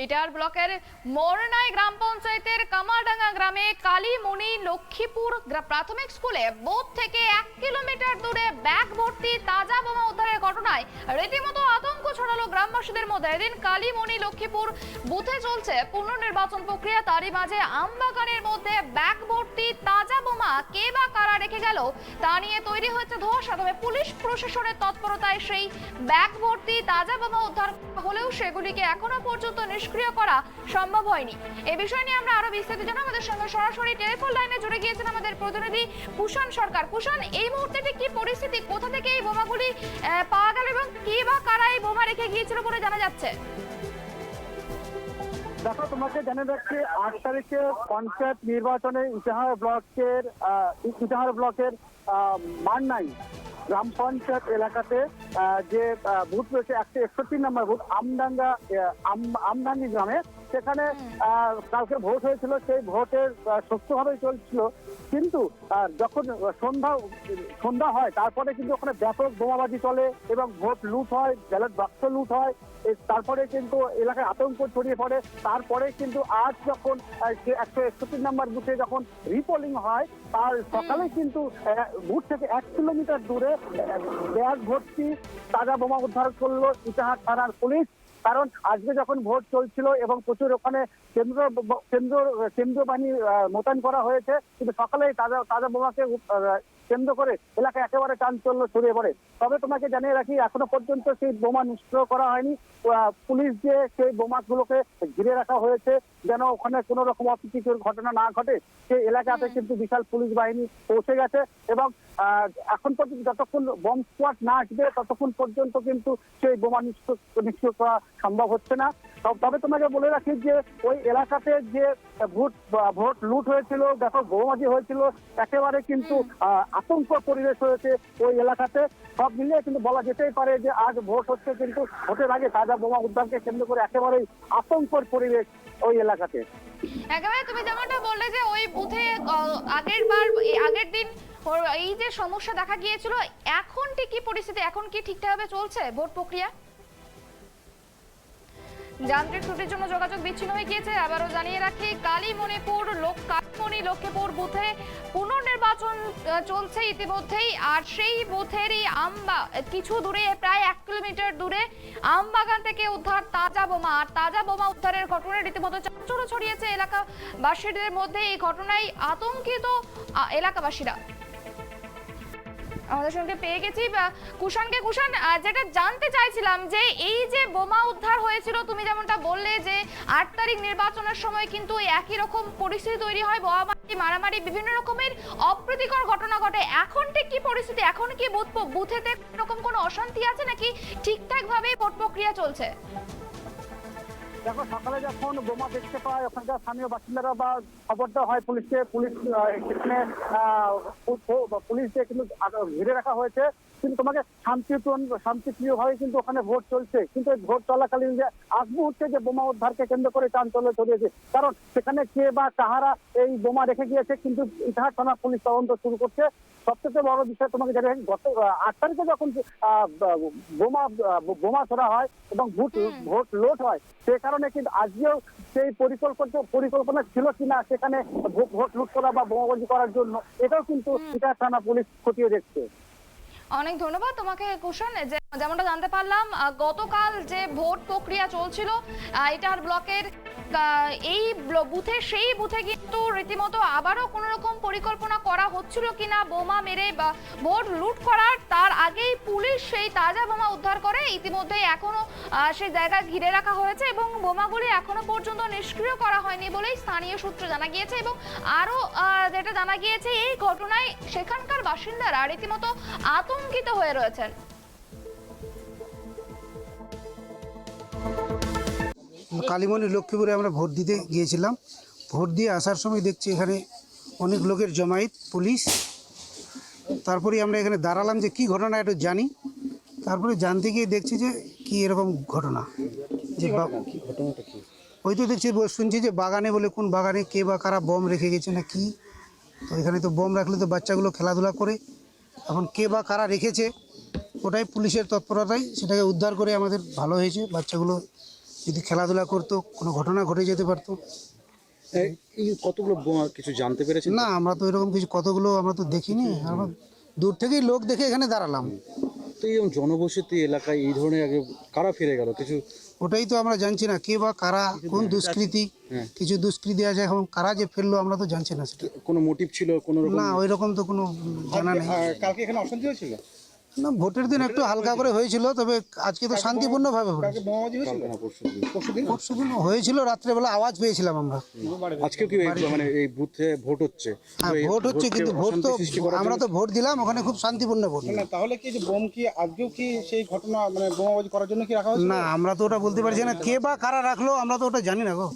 ইটার ব্লকের মোরনাই গ্রাম পঞ্চায়েতের কামারডাঙ্গা গ্রামে কালীমণি লক্ষ্মীপুর প্রাথমিক স্কুলে বুথ থেকে 1 কিলোমিটার দূরে ব্যাগ ভর্তি তাজা বোমা উদ্ধারের ঘটনায় রীতিমতো আতঙ্ক ছড়ালো গ্রামবাসীদের মধ্যে। এদিন কালীমণি লক্ষ্মীপুর বুথে চলছে পুনর্নির্বাচন প্রক্রিয়া, তারই মাঝে আমবাগানের মধ্যে ব্যাগ ভর্তি তাজা বোমা কে বা কারা রেখে গেল তা নিয়ে তৈরি হয়েছে ধোঁয়াশা। তবে পুলিশ প্রশাসনের তৎপরতায় সেই ব্যাগ ভর্তি তাজা বোমা উদ্ধার হলেও সেগুলিকে এখনো পর্যন্ত নিষ্ক্রিয় করা সম্ভব হয়নি। এই বিষয় নিয়ে আমরা আরো বিস্তারিত জানাবো। আমাদের সঙ্গে সরাসরি টেলিফোন লাইনে জুড়ে গিয়েছেন আমাদের প্রতিনিধি কুষাণ সরকার। কুষাণ, এই মুহূর্তে কি পরিস্থিতি, কোথা থেকে এই বোমাগুলি পাওয়া গেল এবং কে বা কারা এই বোমা রেখে গিয়েছিল বলে জানা যাচ্ছে? দেখো, তোমাকে জানিয়ে রাখছি 8 তারিখে পঞ্চায়েত নির্বাচনে ইটাহার ব্লকের মারনাই গ্রাম পঞ্চায়েত এলাকাতে যে বুথ রয়েছে 161 নম্বর বুথ আমডাঙ্গি গ্রামে, সেখানে কালকে ভোট হয়েছিল। সেই ভোটের সুষ্ঠুভাবেই চলছিল, কিন্তু যখন সন্ধ্যা হয় তারপরে কিন্তু ওখানে ব্যাপক বোমাবাজি চলে এবং ভোট লুট হয়, ব্যালট বাক্স লুট হয়। তারপরে কিন্তু এলাকায় আতঙ্ক ছড়িয়ে পড়ে। তারপরে কিন্তু আজ যখন 161 নম্বর বুথে যখন রিপোলিং হয়, তার সকালে কিন্তু বুথ থেকে 1 কিলোমিটার দূরে ব্যাগ ভর্তি তাজা বোমা উদ্ধার করলো ইটাহার থানার পুলিশ। কারণ আজকে যখন ভোট চলছিল এবং প্রচুর ওখানে কেন্দ্রীয় বাহিনী মোতায়েন করা হয়েছে, কিন্তু সকালেই তাজা বোমাকে কেন্দ্র করে এলাকায় একেবারে চাঞ্চল্য ছড়িয়ে পড়ে। তবে তোমাকে জানিয়ে রাখি, এখনো পর্যন্ত সেই বোমা নিষ্ক্রিয় করা হয়নি। পুলিশ দিয়ে সেই বোমাগুলোকে ঘিরে রাখা হয়েছে যেন ওখানে কোনো রকম অপ্রীতিকর ঘটনা না ঘটে। সেই এলাকাতে কিন্তু বিশাল পুলিশ বাহিনী পৌঁছে গেছে এবং এখন পর্যন্ত যতক্ষণ বম স্কোয়াড না আসবে ততক্ষণ পর্যন্ত কিন্তু সেই বোমা নিষ্ক্রিয় করা সম্ভব হচ্ছে না। তবে তোমাকে বলে রাখি যে ওই এলাকাতে যে ভোট লুট হয়েছিল, ব্যাপক বোমাবাজি হয়েছিল, একেবারে কিন্তু আতঙ্ক পরিবেশ হয়েছে ওই এলাকাতে। সব মিলিয়ে কিন্তু বলা যেতেই পারে যে আজ ভোট হচ্ছে, কিন্তু ভোটের আগে তাজা বোমা উদ্ধারকে কেন্দ্র করে একেবারেই আতঙ্কর পরিবেশ ওই এলাকাতে। একেবারে তুমি যেমনটা বললে যে ওই বুথে আগের দিন এই যে সমস্যা দেখা গিয়েছিল, এখন ঠিক কি পরিস্থিতি, এখন কি ঠিকঠাকভাবে চলছে ভোট প্রক্রিয়া? যান্ত্রিক ত্রুটির জন্য যোগাযোগ বিচ্ছিন্ন হয়ে গিয়েছে। আবারও জানিয়ে রাখি, কালীমণি লক্ষ্মীপুর বুথে পুনর্নির্বাচন চলছে ইতিমধ্যেই। আর সেই বুথেরই কিছু দূরে, প্রায় 1 কিলোমিটার দূরে আমবাগান থেকে উদ্ধার তাজা বোমা। আর তাজা বোমা উদ্ধারের ঘটনায় রীতিমতো চাঞ্চল্য ছড়িয়েছে এলাকাবাসীদের মধ্যে। এই ঘটনায় আতঙ্কিত এলাকাবাসীরা। আমাদের সঙ্গে পেয়ে গেছি কুষাণকে। কুষাণ, যেটা জানতে চাইছিলাম যে এই যে বোমা উদ্ধার হয়েছিল, তুমি যেমনটা বললে যে 8 তারিখ নির্বাচনের সময় কিন্তু একই রকম পরিস্থিতি তৈরি হয়, বোমাবাজি, মারামারি, বিভিন্ন রকমের অপ্রীতিকর ঘটনা ঘটে। এখন ঠিক কি পরিস্থিতি, এখন কি বুথেতে এরকম কোনো অশান্তি আছে নাকি ঠিকঠাক ভাবে ভোট প্রক্রিয়া চলছে? দেখো, সকালে যখন বোমা দেখতে পায় ওখানকার স্থানীয় বাসিন্দারা বা খবর দেওয়া হয় পুলিশকে, পুলিশ দিয়ে কিন্তু ঘিরে রাখা হয়েছে। কিন্তু তোমাকে শান্তিপ্রিয়ভাবে কিন্তু ওখানে ভোট চলছে। কিন্তু ভোট চলাকালীন যে আজ মুহূর্তে যে বোমা উদ্ধারকে কেন্দ্র করে চাঞ্চল্য ছড়িয়েছে, কারণ সেখানে কে বা কাহারা এই বোমা রেখে গিয়েছে, কিন্তু ইটাহার থানা পুলিশ তদন্ত শুরু করছে। সবচেয়ে বড় বিষয় তোমাকে জানিয়ে গত 8 তারিখে যখন বোমা ছোড়া হয় এবং ভোট লোড হয়, সে কারণে কিন্তু আজকেও সেই পরিকল্পনা ছিল কিনা সেখানে ভোট লুট করা বা বোমাবাজি করার জন্য, এটাও কিন্তু ইটাহার থানা পুলিশ খতিয়ে দেখছে। অনেক ধন্যবাদ তোমাকে কুষাণ। যেমনটা জানতে পারলাম, গতকাল যে ভোট প্রক্রিয়া চলছিল ইটাহার ব্লকের এই বুথে, সেই বুথে কিন্তু রীতিমতো আবারও কোনো রকম পরিকল্পনা করা হচ্ছিল কিনা বোমা মেরে বা ভোট লুট করার, তার আগেই পুলিশ সেই তাজা বোমা উদ্ধার করে। ইতিমধ্যে এখনো সেই জায়গা ঘিরে রাখা হয়েছে এবং বোমাগুলি এখনো পর্যন্ত নিষ্ক্রিয় করা হয়নি বলেই স্থানীয় সূত্র জানা গিয়েছে। এবং আরো যেটা জানা গিয়েছে, এই ঘটনায় সেখানকার বাসিন্দারা রীতিমতো আতঙ্কিত হয়ে রয়েছেন। কালীমণি লক্ষ্মীপুরে আমরা ভোট দিতে গিয়েছিলাম। ভোট দিয়ে আসার সময় দেখছি এখানে অনেক লোকের জমায়েত, পুলিশ। তারপরে আমরা এখানে দাঁড়ালাম যে কি ঘটনা একটু জানি। তারপরে জানতে গিয়ে দেখছি যে কি এরকম ঘটনা, যে ওই তো দেখছি শুনছি যে বাগানে, বলে কোন বাগানে কে বা কারা বম রেখে গেছে না কি। তো এখানে তো বম রাখলে তো বাচ্চাগুলো খেলাধুলা করে, এখন কে বা কারা রেখেছে ওটাই পুলিশের তৎপরতায় সেটাকে উদ্ধার করে আমাদের ভালো হয়েছে। বাচ্চাগুলো যদি খেলাধুলা করতো কোনো ঘটনা ঘটে যেতে পারতো। এই কতগুলো বোমা কিছু জানতে পেরেছেন? না, আমরা তো এরকম কিছু কতগুলো আমরা তো দেখিনি, আমরা দূর থেকেই লোক দেখে এখানে দাঁড়ালাম। তো এই জনবসতি এলাকায় এই ধরনের আগে কারা ফিরে গেল কিছু? ওটাই তো আমরা জানছি না, কে বা কারা, কোন দুষ্কৃতী, কিছু দুষ্কৃতী আছে, এখন কারা যে ফেললো আমরা তো জানছি না সেটা। কোনো মোটিভ ছিল কোনো রকম? না, ওই রকম তো কোনো জানা নেই। কালকে এখানে অশান্তি হয়েছিল? না, ভোটের দিন একটু হালকা করে হয়েছিল, তবে আজকে তো শান্তিপূর্ণভাবে হয়েছে। বোমাবাজি হয়েছিল পরশুদিন? পরশুদিন হয়েছিল, রাত্রেবেলা আওয়াজ পেয়েছিলাম আমরা। আজকে কি মানে এই বুথে ভোট হচ্ছে? হ্যাঁ, ভোট হচ্ছে, কিন্তু ভোট তো আমরা তো ভোট দিলাম, ওখানে খুব শান্তিপূর্ণ ভোট। না, তাহলে কি যে বোম কি আজকেও কি সেই ঘটনা মানে বোমাবাজি করার জন্য কি রাখা হয়েছে? না, আমরা তো ওটা বলতে পারছি না, কে বা কারা রাখলো আমরা তো ওটা জানি না গো।